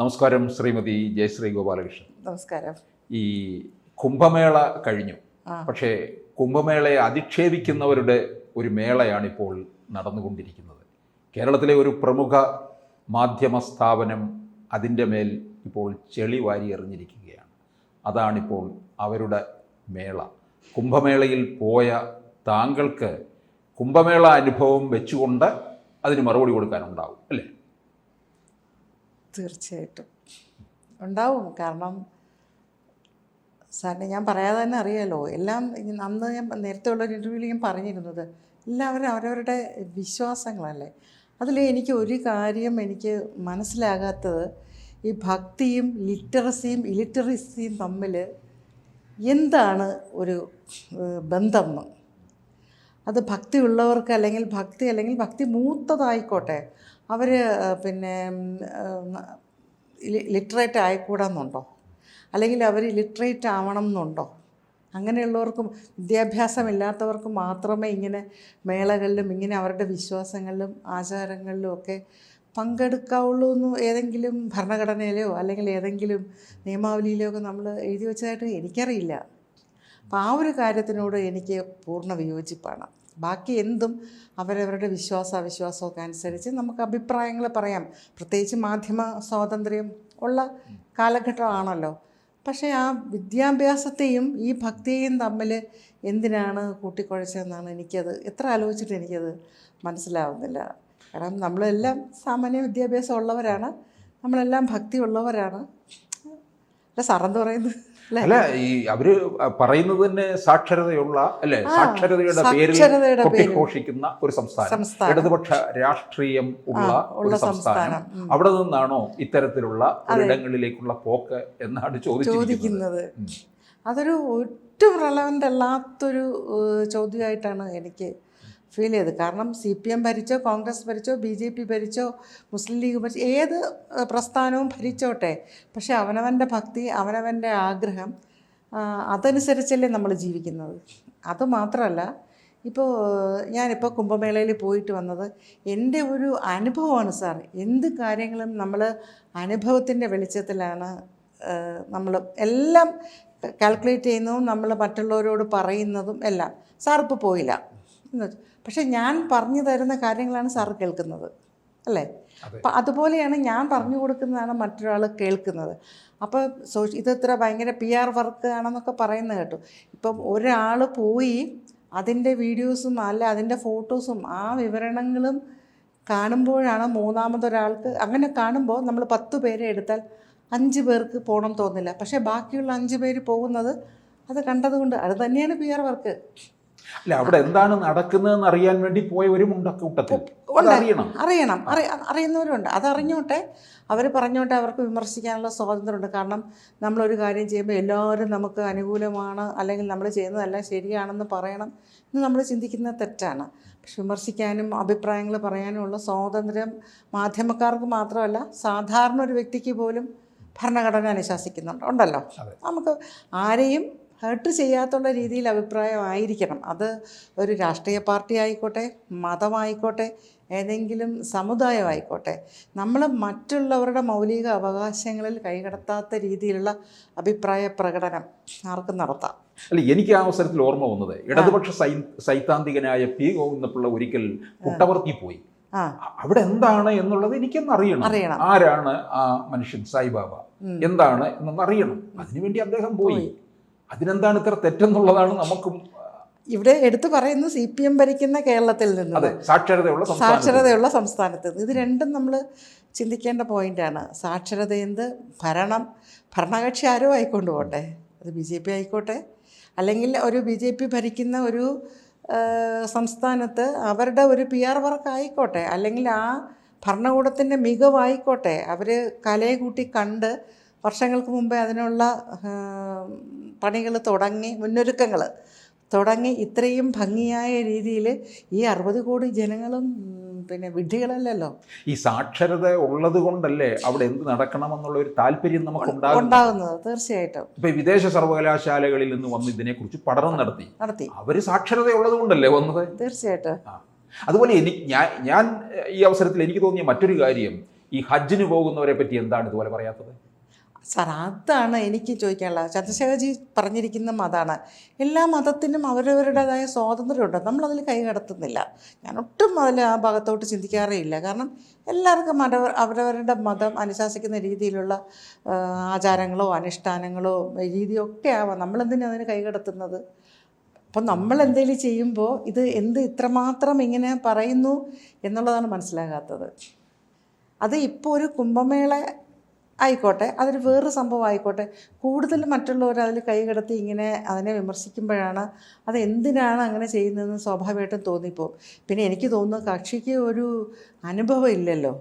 നമസ്കാരം ശ്രീമതി ജയശ്രീ ഗോപാലകൃഷ്ണൻ. നമസ്കാരം. ഈ കുംഭമേള കഴിഞ്ഞു, പക്ഷേ കുംഭമേളയെ അധിക്ഷേപിക്കുന്നവരുടെ ഒരു മേളയാണിപ്പോൾ നടന്നുകൊണ്ടിരിക്കുന്നത്. കേരളത്തിലെ ഒരു പ്രമുഖ മാധ്യമ സ്ഥാപനം അതിൻ്റെ മേൽ ഇപ്പോൾ ചെളി വാരി എറിഞ്ഞിരിക്കുകയാണ്. അതാണിപ്പോൾ അവരുടെ മേള. കുംഭമേളയിൽ പോയ താങ്കൾക്ക് കുംഭമേള അനുഭവം വെച്ചുകൊണ്ട് അതിന് മറുപടി കൊടുക്കാനുണ്ടാവും അല്ലേ? തീർച്ചയായിട്ടും ഉണ്ടാവും. കാരണം സാറിന് ഞാൻ പറയാതെ തന്നെ അറിയാലോ, എല്ലാം അന്ന് ഞാൻ നേരത്തെ ഉള്ള ഇൻ്റർവ്യൂവിൽ ഞാൻ പറഞ്ഞിരുന്നത് എല്ലാവരും അവരവരുടെ വിശ്വാസങ്ങളല്ലേ. അതിൽ എനിക്ക് ഒരു കാര്യം എനിക്ക് മനസ്സിലാകാത്തത്, ഈ ഭക്തിയും ഇലിറ്ററസിയും തമ്മിൽ എന്താണ് ഒരു ബന്ധം. അത് ഭക്തി ഉള്ളവർക്ക് അല്ലെങ്കിൽ ഭക്തി മൂത്തതായിക്കോട്ടെ, അവർ ലിറ്ററേറ്റ് ആയിക്കൂടാന്നുണ്ടോ, അല്ലെങ്കിൽ അവർ ലിറ്ററേറ്റ് ആവണം എന്നുണ്ടോ? അങ്ങനെയുള്ളവർക്കും വിദ്യാഭ്യാസമില്ലാത്തവർക്കും മാത്രമേ ഇങ്ങനെ മേളകളിലും ഇങ്ങനെ അവരുടെ വിശ്വാസങ്ങളിലും ആചാരങ്ങളിലും ഒക്കെ പങ്കെടുക്കാവുള്ളൂ എന്ന് ഏതെങ്കിലും ഭരണഘടനയിലോ അല്ലെങ്കിൽ ഏതെങ്കിലും നിയമാവലിയിലോ ഒക്കെ നമ്മൾ എഴുതി വെച്ചതായിട്ട് എനിക്കറിയില്ല. അപ്പോൾ ആ ഒരു കാര്യത്തിനോട് എനിക്ക് പൂർണ്ണ വിയോജിപ്പാണ്. ബാക്കി എന്തും അവരവരുടെ അവിശ്വാസമൊക്കെ അനുസരിച്ച് നമുക്ക് അഭിപ്രായങ്ങൾ പറയാം. പ്രത്യേകിച്ച് മാധ്യമ സ്വാതന്ത്ര്യം ഉള്ള കാലഘട്ടമാണല്ലോ. പക്ഷേ ആ വിദ്യാഭ്യാസത്തെയും ഈ ഭക്തിയെയും തമ്മിൽ എന്തിനാണ് കൂട്ടിക്കുഴച്ചതെന്നാണ് എനിക്കത് എത്ര ആലോചിച്ചിട്ട് എനിക്കത് മനസ്സിലാവുന്നില്ല. കാരണം നമ്മളെല്ലാം സാമാന്യ വിദ്യാഭ്യാസം ഉള്ളവരാണ്, നമ്മളെല്ലാം ഭക്തി ഉള്ളവരാണ്. അല്ല സാറെന്ത് പറയുന്നത്? അല്ല, ഈ അവര് പറയുന്നത് തന്നെ സാക്ഷരതയുള്ള അല്ലെ, സാക്ഷരതയുടെ പേരിൽ കൊട്ടിഘോഷിക്കുന്ന ഒരു സംസ്ഥാനം, ഇടതുപക്ഷ രാഷ്ട്രീയം ഉള്ള ഒരു സംസ്ഥാനം. അവിടെ നിന്നാണോ ഇത്തരത്തിലുള്ള ഒരിടങ്ങളിലേക്കുള്ള പോക്ക് എന്നാണ് ചോദിക്കുന്നത്. അതൊരു ഒട്ടും റെലവൻ്റ് അല്ലാത്തൊരു ചോദ്യമായിട്ടാണ് എനിക്ക് ഫീൽ ചെയ്തത്. കാരണം CPM ഭരിച്ചോ, കോൺഗ്രസ് ഭരിച്ചോ, BJP ഭരിച്ചോ, മുസ്ലിം ലീഗ് ഭരിച്ചോ, ഏത് പ്രസ്ഥാനവും ഭരിച്ചോട്ടെ, പക്ഷേ അവനവൻ്റെ ഭക്തി, അവനവൻ്റെ ആഗ്രഹം, അതനുസരിച്ചല്ലേ നമ്മൾ ജീവിക്കുന്നത്. അതുമാത്രമല്ല, ഞാനിപ്പോൾ കുംഭമേളയിൽ പോയിട്ട് വന്നത് എൻ്റെ ഒരു അനുഭവമാണ് സാർ. എന്ത് കാര്യങ്ങളും നമ്മൾ അനുഭവത്തിൻ്റെ വെളിച്ചത്തിലാണ് നമ്മൾ എല്ലാം കാൽക്കുലേറ്റ് ചെയ്യുന്നതും നമ്മൾ മറ്റുള്ളവരോട് പറയുന്നതും എല്ലാം. സാറിപ്പോൾ പോയില്ല, പക്ഷെ ഞാൻ പറഞ്ഞു തരുന്ന കാര്യങ്ങളാണ് സാറ് കേൾക്കുന്നത് അല്ലേ? അപ്പം അതുപോലെയാണ് ഞാൻ പറഞ്ഞു കൊടുക്കുന്നതാണ് മറ്റൊരാൾ കേൾക്കുന്നത്. അപ്പോൾ ഇതെത്ര ഭയങ്കര PR വർക്ക് ആണെന്നൊക്കെ പറയുന്നത് കേട്ടു. ഇപ്പം ഒരാൾ പോയി അതിൻ്റെ വീഡിയോസും അല്ല അതിൻ്റെ ഫോട്ടോസും ആ വിവരണങ്ങളും കാണുമ്പോഴാണ് മൂന്നാമതൊരാൾക്ക്, അങ്ങനെ കാണുമ്പോൾ നമ്മൾ 10 പേരെ എടുത്താൽ 5 പേർക്ക് പോകണം തോന്നില്ല. പക്ഷേ ബാക്കിയുള്ള 5 പേര് പോകുന്നത് അത് കണ്ടതുകൊണ്ട് അത് തന്നെയാണ് PR വർക്ക്. അല്ല, അവിടെ എന്താണ് നടക്കുന്നതെന്ന് അറിയാൻ വേണ്ടി പോയവരുമുണ്ട് കൂട്ടത്തിൽ. അറിയുന്നവരുണ്ട്. അതറിഞ്ഞോട്ടെ, അവർ പറഞ്ഞോട്ടെ, അവർക്ക് വിമർശിക്കാനുള്ള സ്വാതന്ത്ര്യമുണ്ട്. കാരണം നമ്മളൊരു കാര്യം ചെയ്യുമ്പോൾ എല്ലാവരും നമുക്ക് അനുകൂലമാണ് അല്ലെങ്കിൽ നമ്മൾ ചെയ്യുന്നതെല്ലാം ശരിയാണെന്ന് പറയണം എന്ന് നമ്മൾ ചിന്തിക്കുന്നത് തെറ്റാണ്. പക്ഷെ വിമർശിക്കാനും അഭിപ്രായങ്ങൾ പറയാനുമുള്ള സ്വാതന്ത്ര്യം മാധ്യമക്കാർക്ക് മാത്രമല്ല സാധാരണ ഒരു വ്യക്തിക്ക് പോലും ഭരണഘടന അനുശാസിക്കുന്നുണ്ടല്ലോ. നമുക്ക് ആരെയും ഹേർട്ട് ചെയ്യാത്തുള്ള രീതിയിൽ അഭിപ്രായമായിരിക്കണം. അത് ഒരു രാഷ്ട്രീയ പാർട്ടി ആയിക്കോട്ടെ, മതമായിക്കോട്ടെ, ഏതെങ്കിലും സമുദായമായിക്കോട്ടെ, നമ്മൾ മറ്റുള്ളവരുടെ മൗലിക അവകാശങ്ങളിൽ കൈകടത്താത്ത രീതിയിലുള്ള അഭിപ്രായ പ്രകടനം ആർക്കും നടത്താം. അല്ല, എനിക്ക് ആ അവസരത്തിൽ ഓർമ്മ വന്നത് ഇടതുപക്ഷ സൈദ്ധാന്തികനായ P. ഗോവിന്ദപിള്ള ഒരിക്കൽ പുട്ടപർത്തി പോയി. അവിടെ എന്താണ് എന്നുള്ളത് എനിക്കൊന്ന് അറിയണം. ആരാണ് ആ മനുഷ്യൻ, സായിബാബ എന്താണ് എന്നൊന്ന് അറിയണം. അതിനുവേണ്ടി അദ്ദേഹം പോയി. അതിനെന്താണ് ഇത്ര തെറ്റെന്നുള്ളതാണ് നമുക്കും ഇവിടെ എടുത്തു പറയുന്നത്. CPM ഭരിക്കുന്ന കേരളത്തിൽ നിന്ന്, സാക്ഷരതയുള്ള സംസ്ഥാനത്ത് നിന്ന്, ഇത് രണ്ടും നമ്മൾ ചിന്തിക്കേണ്ട പോയിൻ്റാണ്. സാക്ഷരത എന്ത്, ഭരണകക്ഷി ആരോ ആയിക്കൊണ്ട് പോട്ടെ, അത് BJP ആയിക്കോട്ടെ, അല്ലെങ്കിൽ ഒരു BJP ഭരിക്കുന്ന ഒരു സംസ്ഥാനത്ത് അവരുടെ ഒരു PR വർക്ക് ആയിക്കോട്ടെ, അല്ലെങ്കിൽ ആ ഭരണകൂടത്തിൻ്റെ മികവായിക്കോട്ടെ, അവർ കലയെ കൂട്ടി കണ്ട് വർഷങ്ങൾക്ക് മുമ്പേ അതിനുള്ള പണികൾ തുടങ്ങി, മുന്നൊരുക്കങ്ങൾ തുടങ്ങി, ഇത്രയും ഭംഗിയായ രീതിയിൽ ഈ 60 കോടി ജനങ്ങളും വിഡ്ഢികളല്ലല്ലോ. ഈ സാക്ഷരത ഉള്ളത് കൊണ്ടല്ലേ അവിടെ എന്ത് നടക്കണമെന്നുള്ള ഒരു താല്പര്യം നമുക്ക് ഉണ്ടാകുന്നത്. തീർച്ചയായിട്ടും. ഇപ്പം വിദേശ സർവകലാശാലകളിൽ നിന്ന് വന്ന് ഇതിനെക്കുറിച്ച് പഠനം നടത്തി അവർ സാക്ഷരത ഉള്ളത് കൊണ്ടല്ലേ വന്നത്. തീർച്ചയായിട്ടും. അതുപോലെ ഞാൻ ഈ അവസരത്തിൽ എനിക്ക് തോന്നിയ മറ്റൊരു കാര്യം, ഈ ഹജ്ജിന് പോകുന്നവരെ പറ്റി എന്താണ് ഇതുപോലെ പറയാത്തത്? സാർ, അതാണ് എനിക്ക് ചോദിക്കാനുള്ളത്. ചന്ദ്രശേഖർജി പറഞ്ഞിരിക്കുന്നതും അതാണ്. എല്ലാ മതത്തിനും അവരവരുടേതായ സ്വാതന്ത്ര്യമുണ്ട്. നമ്മളതിൽ കൈ കടത്തുന്നില്ല. ഞാൻ ഒട്ടും അതിൽ ആ ഭാഗത്തോട്ട് ചിന്തിക്കാറേ ഇല്ല. കാരണം എല്ലാവർക്കും അവരവരുടെ മതം അനുശാസിക്കുന്ന രീതിയിലുള്ള ആചാരങ്ങളോ അനുഷ്ഠാനങ്ങളോ രീതിയോ ഒക്കെ ആവാം. നമ്മളെന്തിനാണ് അതിന് കൈ കടത്തുന്നത്? അപ്പം നമ്മൾ എന്തെങ്കിലും ചെയ്യുമ്പോൾ ഇത് ഇത്രമാത്രം ഇങ്ങനെ പറയുന്നു എന്നുള്ളതാണ് മനസ്സിലാകാത്തത്. അത് ഇപ്പോൾ ഒരു കുംഭമേള ആയിക്കോട്ടെ, അതൊരു വേറൊരു സംഭവം ആയിക്കോട്ടെ, കൂടുതൽ മറ്റുള്ളവർ അതിൽ കൈ കടത്തി ഇങ്ങനെ അതിനെ വിമർശിക്കുമ്പോഴാണ് അത് എന്തിനാണ് അങ്ങനെ ചെയ്യുന്നതെന്ന് സ്വാഭാവികമായിട്ടും തോന്നിപ്പോവും. പിന്നെ എനിക്ക് തോന്നുന്നു കക്ഷിക്ക് ഒരു അനുഭവം ഇല്ലല്ലോ,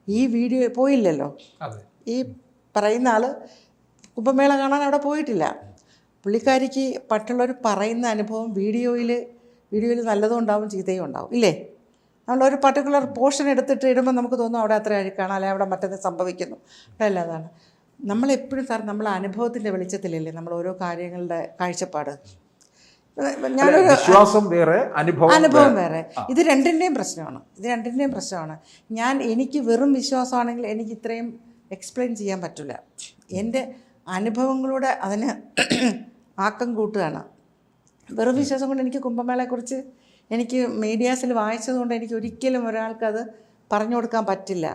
ഈ വീഡിയോ പോയില്ലല്ലോ. ഈ പറയുന്ന ആൾ കുംഭമേള കാണാൻ അവിടെ പോയിട്ടില്ല. പുള്ളിക്കാരിക്ക് മറ്റുള്ളവർ പറയുന്ന അനുഭവം വീഡിയോയിൽ നല്ലതും ഉണ്ടാവും ചീത്തയും ഉണ്ടാവും, ഇല്ലേ? നമ്മളൊരു പർട്ടിക്കുലർ പോർഷൻ എടുത്തിട്ട് ഇടുമ്പോൾ നമുക്ക് തോന്നും അവിടെ അത്ര അഴുക്കാണ്, അല്ലെങ്കിൽ അവിടെ മറ്റൊന്ന് സംഭവിക്കുന്നു. അല്ല, അതാണ് നമ്മളെപ്പോഴും സാർ നമ്മൾ അനുഭവത്തിൻ്റെ വെളിച്ചത്തിലല്ലേ നമ്മൾ ഓരോ കാര്യങ്ങളുടെ കാഴ്ചപ്പാട്. ഞാനൊരു വിശ്വാസം വേറെ, അനുഭവം വേറെ. ഇത് രണ്ടിൻ്റെയും പ്രശ്നമാണ്. എനിക്ക് വെറും വിശ്വാസമാണെങ്കിൽ എനിക്ക് ഇത്രയും എക്സ്പ്ലെയിൻ ചെയ്യാൻ പറ്റില്ല. എൻ്റെ അനുഭവങ്ങളൂടെ അതിന് ആക്കം കൂട്ടുകയാണ്. വെറും വിശ്വാസം കൊണ്ട് എനിക്ക് കുംഭമേളയെക്കുറിച്ച് എനിക്ക് മീഡിയാസിൽ വായിച്ചതുകൊണ്ട് എനിക്ക് ഒരിക്കലും ഒരാൾക്കത് പറഞ്ഞു കൊടുക്കാൻ പറ്റില്ല.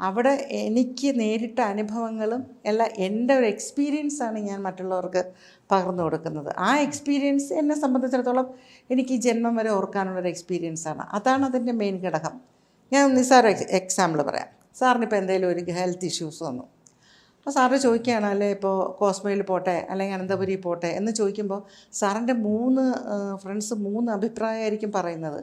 അവിടെ എനിക്ക് നേരിട്ട അനുഭവങ്ങളും എല്ലാം എൻ്റെ ഒരു എക്സ്പീരിയൻസാണ് ഞാൻ മറ്റുള്ളവർക്ക് പകർന്നു കൊടുക്കുന്നത്. ആ എക്സ്പീരിയൻസ് എന്നെ സംബന്ധിച്ചിടത്തോളം എനിക്ക് ഈ ജന്മം വരെ ഓർക്കാനുള്ളൊരു എക്സ്പീരിയൻസാണ്. അതാണ് അതിൻ്റെ മെയിൻ ഘടകം. ഞാൻ നിസ്സാര എക്സാമ്പിൾ പറയാം. സാറിനിപ്പോൾ എന്തെങ്കിലും ഒരു ഹെൽത്ത് ഇഷ്യൂസ് വന്നു, അപ്പോൾ സാറ് ചോദിക്കുകയാണ്, അല്ലേ ഇപ്പോൾ കോസ്മോയിൽ പോട്ടെ അല്ലെങ്കിൽ അനന്തപുരി പോട്ടെ എന്ന് ചോദിക്കുമ്പോൾ സാറിൻ്റെ 3 ഫ്രണ്ട്സ് 3 അഭിപ്രായമായിരിക്കും പറയുന്നത്.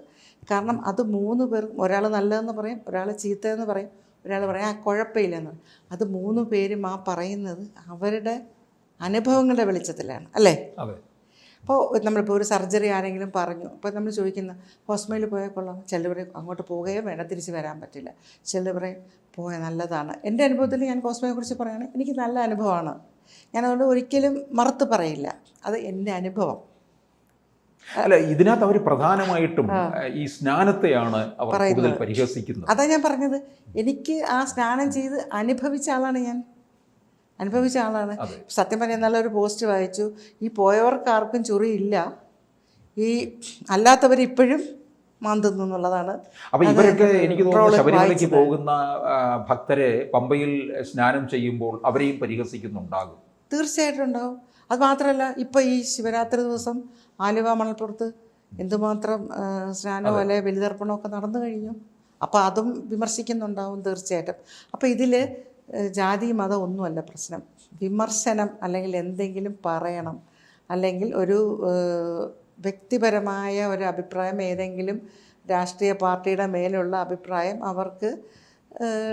കാരണം അത് 3 പേർ, ഒരാൾ നല്ലതെന്ന് പറയും, ഒരാൾ ചീത്തയെന്ന് പറയും, ഒരാൾ പറയും ആ കുഴപ്പമില്ലെന്ന് പറയും. അത് 3 പേരും ആ പറയുന്നത് അവരുടെ അനുഭവങ്ങളുടെ വെളിച്ചത്തിലാണ്, അല്ലേ? അപ്പോൾ നമ്മളിപ്പോൾ ഒരു സർജറി ആരെങ്കിലും പറഞ്ഞു, അപ്പോൾ നമ്മൾ ചോദിക്കുന്ന ഹോസ്പിറ്റലിൽ പോയാൽ കൊള്ളാം, ചിലർ പറയും അങ്ങോട്ട് പോവുകയോ വേണ്ട, തിരിച്ച് വരാൻ പറ്റില്ല. ചിലർ പറയും പോയാൽ നല്ലതാണ്. എൻ്റെ അനുഭവത്തിൽ ഞാൻ ഹോസ്പിറ്റലിനെക്കുറിച്ച് പറയുകയാണെങ്കിൽ എനിക്ക് നല്ല അനുഭവമാണ്. ഞാനതുകൊണ്ട് ഒരിക്കലും മറുത്ത് പറയില്ല, അത് എൻ്റെ അനുഭവം. അല്ല, ഇതിനകത്ത് അവർ പ്രധാനമായിട്ടും ഈ സ്നാനത്തെയാണ് അവർ കൂടുതൽ പരിഹസിക്കുന്നത്. അതാ ഞാൻ പറഞ്ഞത്, എനിക്ക് ആ സ്നാനം ചെയ്ത് അനുഭവിച്ച ആളാണ്. സത്യം പറഞ്ഞാൽ നല്ലൊരു പോസ്റ്റ് വായിച്ചു, ഈ പോയവർക്കാർക്കും ചൊറിയില്ല, ഈ അല്ലാത്തവർ ഇപ്പോഴും മാന്തുന്നു എന്നുള്ളതാണ്. അപ്പോൾ ഇവരൊക്കെ എനിക്ക് തോന്നുന്നു ശബരിമലയ്ക്ക് പോകുന്ന ഭക്തരെ പമ്പയിൽ സ്നാനം ചെയ്യുമ്പോൾ അവരെയും പരിഹസിക്കുന്നുണ്ടാകും. തീർച്ചയായിട്ടും ഉണ്ടാകും. അത് മാത്രമല്ല, ഇപ്പോൾ ഈ ശിവരാത്രി ദിവസം ആലുവ മണൽപ്പുറത്ത് എന്തുമാത്രം സ്നാനമോ അല്ലെ ബലിതർപ്പണമോ ഒക്കെ നടന്നു കഴിഞ്ഞു. അപ്പോൾ അതും വിമർശിക്കുന്നുണ്ടാവും തീർച്ചയായിട്ടും. അപ്പോൾ ഇതിൽ ജാതി മതം ഒന്നുമല്ല പ്രശ്നം. വിമർശനം അല്ലെങ്കിൽ എന്തെങ്കിലും പറയണം, അല്ലെങ്കിൽ ഒരു വ്യക്തിപരമായ ഒരു അഭിപ്രായം, ഏതെങ്കിലും രാഷ്ട്രീയ പാർട്ടിയുടെ മേലുള്ള അഭിപ്രായം അവർക്ക്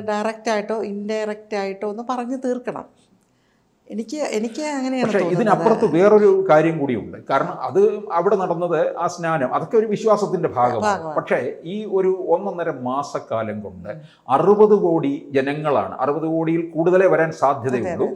ഡയറക്റ്റായിട്ടോ ഇൻഡയറക്റ്റായിട്ടോ ഒന്ന് പറഞ്ഞു തീർക്കണം. എനിക്ക് അങ്ങനെയാണ്. പക്ഷേ ഇതിനപ്പുറത്ത് വേറൊരു കാര്യം കൂടിയുണ്ട്. കാരണം അത് അവിടെ നടന്നത് ആ സ്നാനം, അതൊക്കെ ഒരു വിശ്വാസത്തിന്റെ ഭാഗമാണ്. പക്ഷേ ഈ ഒരു 1.5 മാസക്കാലം കൊണ്ട് 60 കോടി ജനങ്ങളാണ്, 60 കോടിയിൽ കൂടുതലേ വരാൻ സാധ്യതയുള്ളൂ.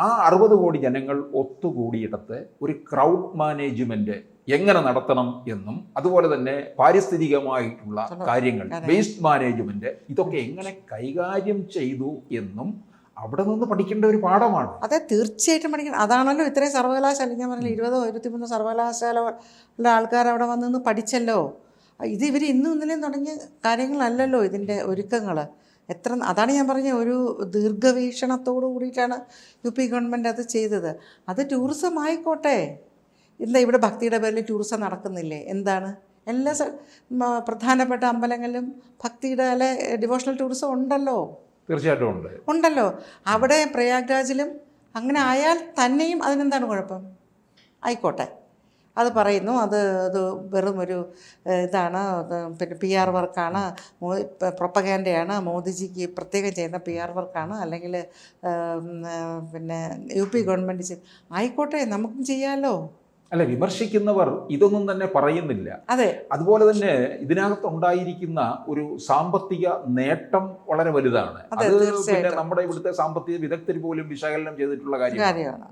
ആ 60 കോടി ജനങ്ങൾ ഒത്തുകൂടിയിടത്ത് ഒരു ക്രൗഡ് മാനേജ്മെന്റ് എങ്ങനെ നടത്തണം എന്നും, അതുപോലെ തന്നെ പാരിസ്ഥിതികമായിട്ടുള്ള കാര്യങ്ങൾ, വേസ്റ്റ് മാനേജ്മെന്റ്, ഇതൊക്കെ എങ്ങനെ കൈകാര്യം ചെയ്തു എന്നും അവിടെ നിന്ന് പഠിക്കേണ്ട ഒരു പാഠമാണ്. അതെ, തീർച്ചയായിട്ടും പഠിക്കണം. അതാണല്ലോ ഇത്രയും സർവകലാശാല, ഞാൻ പറഞ്ഞില്ല 20-23 സർവകലാശാലയുടെ ആൾക്കാർ അവിടെ വന്ന് പഠിച്ചല്ലോ. ഇത് ഇവർ ഇന്നും ഇന്നലെയും തുടങ്ങിയ കാര്യങ്ങളല്ലല്ലോ ഇതിൻ്റെ ഒരുക്കങ്ങൾ. അതാണ് ഞാൻ പറഞ്ഞ ഒരു ദീർഘവീക്ഷണത്തോടു കൂടിയിട്ടാണ് UP ഗവൺമെൻറ് അത് ചെയ്തത്. അത് ടൂറിസം ആയിക്കോട്ടെ. എന്താ ഇവിടെ ഭക്തിയുടെ പേരിൽ ടൂറിസം നടക്കുന്നില്ലേ? എന്താണ്? എല്ലാ പ്രധാനപ്പെട്ട അമ്പലങ്ങളിലും ഭക്തിയുടെ അല്ലെ ഡിവോഷണൽ ടൂറിസം ഉണ്ടല്ലോ. തീർച്ചയായിട്ടും ഉണ്ടല്ലോ. അവിടെ പ്രയാഗ്രാജിലും അങ്ങനെ ആയാൽ തന്നെയും അതിനെന്താണ് കുഴപ്പം? ആയിക്കോട്ടെ, അത് പറയുന്നു, അത് വെറും ഒരു ഇതാണ്, പിന്നെ PR വർക്കാണ്, പ്രൊപ്പഗാൻഡയാണ്, മോദിജിക്ക് പ്രത്യേകം ചെയ്യുന്ന PR വർക്കാണ്, അല്ലെങ്കിൽ പിന്നെ UP ഗവൺമെൻറ് ആയിക്കോട്ടെ, നമുക്കും ചെയ്യാമല്ലോ. അല്ല, വിമർശിക്കുന്നവർ ഇതൊന്നും തന്നെ പറയുന്നില്ല. അതെ, അതുപോലെ തന്നെ ഇതിനകത്തുണ്ടായിരിക്കുന്ന ഒരു സാമ്പത്തിക നേട്ടം വളരെ വലുതാണ്. അത് പിന്നെ നമ്മുടെ ഇവിടുത്തെ സാമ്പത്തിക വിദഗ്ധർ പോലും വിശകലനം ചെയ്തിട്ടുള്ള കാര്യമാണ്.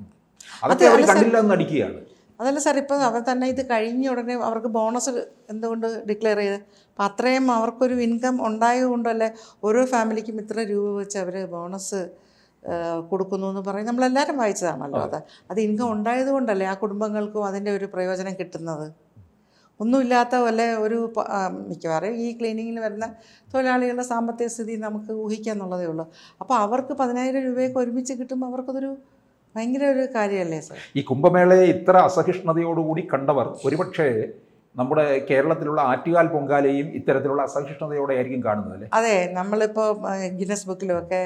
അതൊക്കെ അവർ കണ്ടില്ല എന്ന് നടിക്കുകയാണ്. അതല്ല സാർ, ഇപ്പോൾ അവർ തന്നെ ഇത് കഴിഞ്ഞ ഉടനെ അവർക്ക് ബോണസ് എന്തുകൊണ്ട് ഡിക്ലെയർ ചെയ്ത്? അപ്പം അത്രയും അവർക്കൊരു ഇൻകം ഉണ്ടായതുകൊണ്ടല്ലേ ഓരോ ഫാമിലിക്കും ഇത്ര രൂപ വെച്ച് അവർ ബോണസ് കൊടുക്കുന്നു എന്ന് പറയും. നമ്മളെല്ലാവരും വായിച്ചതാണല്ലോ. അത് ഇൻകം ഉണ്ടായതുകൊണ്ടല്ലേ ആ കുടുംബങ്ങൾക്കും അതിൻ്റെ ഒരു പ്രയോജനം കിട്ടുന്നത്. ഒന്നുമില്ലാത്ത വല്ല ഒരു മിക്കവാറും ഈ ക്ലീനിങ്ങിൽ വരുന്ന തൊഴിലാളികളുടെ സാമ്പത്തിക സ്ഥിതി നമുക്ക് ഊഹിക്കാന്നുള്ളതേ ഉള്ളൂ. അപ്പോൾ അവർക്ക് 10,000 രൂപയൊക്കെ ഒരുമിച്ച് കിട്ടുമ്പോൾ അവർക്കതൊരു ഭയങ്കര ഒരു കാര്യമല്ലേ സാർ? ഈ കുംഭമേളയെ ഇത്ര അസഹിഷ്ണുതയോടുകൂടി കണ്ടവർ ഒരുപക്ഷെ നമ്മുടെ കേരളത്തിലുള്ള ആറ്റുകാൽ പൊങ്കാലയും ഇത്തരത്തിലുള്ള അസഹിഷ്ണുതയോടെ ആയിരിക്കും കാണുന്നത് അല്ലേ? അതെ, നമ്മളിപ്പോൾ ഗിന്നസ് ബുക്കിലുമൊക്കെ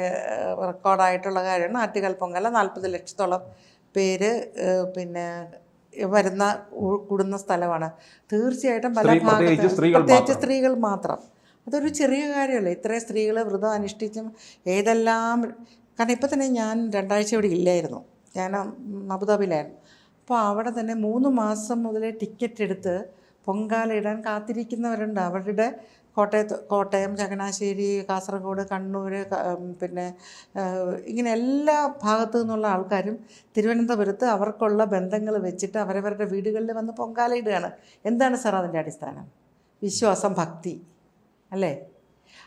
റെക്കോർഡായിട്ടുള്ള കാര്യമാണ് ആറ്റുകാൽ പൊങ്കാല. 40 ലക്ഷത്തോളം പേര് പിന്നെ വരുന്ന കൂടുന്ന സ്ഥലമാണ്. തീർച്ചയായിട്ടും പല ഭാഗത്തും പ്രത്യേകിച്ച് സ്ത്രീകൾ മാത്രം. അതൊരു ചെറിയ കാര്യമല്ല. ഇത്രയും സ്ത്രീകൾ വ്രതം അനുഷ്ഠിച്ചും ഏതെല്ലാം. കാരണം ഇപ്പോൾ തന്നെ ഞാൻ 2 ആഴ്ച ഇവിടെ ഇല്ലായിരുന്നു, ഞാൻ അബുദാബിയിലായിരുന്നു. അപ്പോൾ അവിടെ തന്നെ 3 മാസം മുതലേ ടിക്കറ്റ് എടുത്ത് പൊങ്കാല ഇടാൻ കാത്തിരിക്കുന്നവരുണ്ട്. അവരുടെ കോട്ടയം, ചങ്ങനാശ്ശേരി, കാസർഗോഡ്, കണ്ണൂർ, പിന്നെ ഇങ്ങനെ എല്ലാ ഭാഗത്തു നിന്നുള്ള ആൾക്കാരും തിരുവനന്തപുരത്ത് അവർക്കുള്ള ബന്ധങ്ങൾ വെച്ചിട്ട് അവരവരുടെ വീടുകളിൽ വന്ന് പൊങ്കാല ഇടുകയാണ്. എന്താണ് സാർ അതിൻ്റെ അടിസ്ഥാനം? വിശ്വാസം, ഭക്തി അല്ലേ?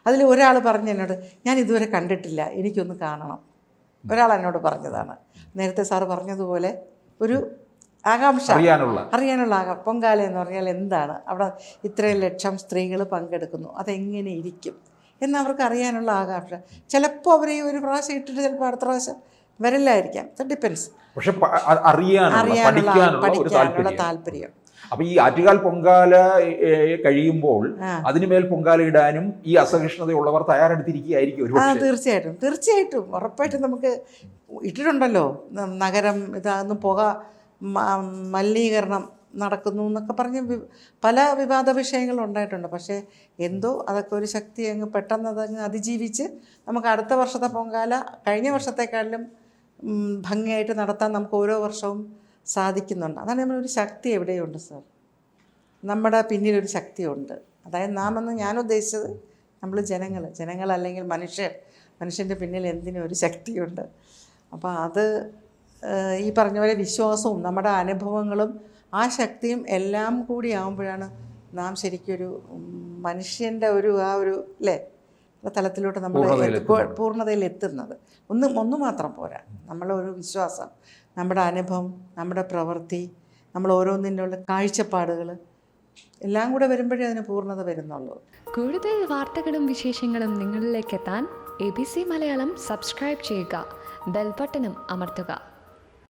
അതിൽ ഒരാൾ പറഞ്ഞു എന്നോട്, ഞാൻ ഇതുവരെ കണ്ടിട്ടില്ല, എനിക്കൊന്ന് കാണണം. ഒരാൾ എന്നോട് പറഞ്ഞതാണ്. നേരത്തെ സാറ് പറഞ്ഞതുപോലെ ഒരു ആകാംക്ഷ അറിയാനുള്ള പൊങ്കാല എന്ന് പറഞ്ഞാൽ എന്താണ്, അവിടെ ഇത്രയും ലക്ഷം സ്ത്രീകൾ പങ്കെടുക്കുന്നു, അതെങ്ങനെ ഇരിക്കും എന്നവർക്ക് അറിയാനുള്ള ആകാംക്ഷ. ചിലപ്പോൾ അവർ ഈ ഒരു പ്രാവശ്യം ഇട്ടിട്ട് ചിലപ്പോൾ അടുത്ത പ്രാവശ്യം വരില്ലായിരിക്കാം. ഡിപ്പെൻസ്. പക്ഷെ പഠിക്കാനുള്ള താല്പര്യം. അപ്പൊ ഈ ആറ്റുകാൽ പൊങ്കാല കഴിയുമ്പോൾ അതിനുമേൽ പൊങ്കാല ഇടാനും ഈ അസഹിഷ്ണുതയുള്ളവർ തയ്യാറെടുത്തിരിക്കുകയായിരിക്കും. തീർച്ചയായിട്ടും ഉറപ്പായിട്ടും നമുക്ക് ഇട്ടിട്ടുണ്ടല്ലോ. നഗരം ഇതാകുന്നു, പുക മലിനീകരണം നടക്കുന്നു എന്നൊക്കെ പറഞ്ഞ് പല വിവാദ വിഷയങ്ങളും ഉണ്ടായിട്ടുണ്ട്. പക്ഷേ എന്തോ അതൊക്കെ ഒരു ശക്തി അങ്ങ് പെട്ടെന്ന് അതങ്ങ് അതിജീവിച്ച് നമുക്ക് അടുത്ത വർഷത്തെ പൊങ്കാല കഴിഞ്ഞ വർഷത്തെക്കാളിലും ഭംഗിയായിട്ട് നടത്താൻ നമുക്ക് ഓരോ വർഷവും സാധിക്കുന്നുണ്ട്. അതാണ് നമ്മളൊരു ശക്തി എവിടെയുണ്ട് സാർ, നമ്മുടെ പിന്നിലൊരു ശക്തിയുണ്ട്. അതായത് നാം എന്ന് ഞാൻ ഉദ്ദേശിച്ചത് നമ്മൾ ജനങ്ങൾ അല്ലെങ്കിൽ മനുഷ്യൻ്റെ പിന്നിൽ എന്തിനും ഒരു ശക്തിയുണ്ട്. അപ്പോൾ അത് ഈ പറഞ്ഞ പോലെ വിശ്വാസവും നമ്മുടെ അനുഭവങ്ങളും ആ ശക്തിയും എല്ലാം കൂടി ആകുമ്പോഴാണ് നാം ശരിക്കൊരു മനുഷ്യൻ്റെ ആ ഒരു അല്ലേ തലത്തിലോട്ട് നമ്മൾ പൂർണ്ണതയിൽ എത്തുന്നത്. ഒന്ന് മാത്രം പോരാ, നമ്മളൊരു വിശ്വാസം, നമ്മുടെ അനുഭവം, നമ്മുടെ പ്രവൃത്തി, നമ്മൾ ഓരോന്നിനുള്ള കാഴ്ചപ്പാടുകൾ എല്ലാം കൂടെ വരുമ്പോഴേ അതിന് പൂർണ്ണത വരുന്നുള്ളൂ. കൂടുതൽ വാർത്തകളും വിശേഷങ്ങളും നിങ്ങളിലേക്ക് എത്താൻ ABC മലയാളം സബ്സ്ക്രൈബ് ചെയ്യുക, ബെൽ ബട്ടണും അമർത്തുക.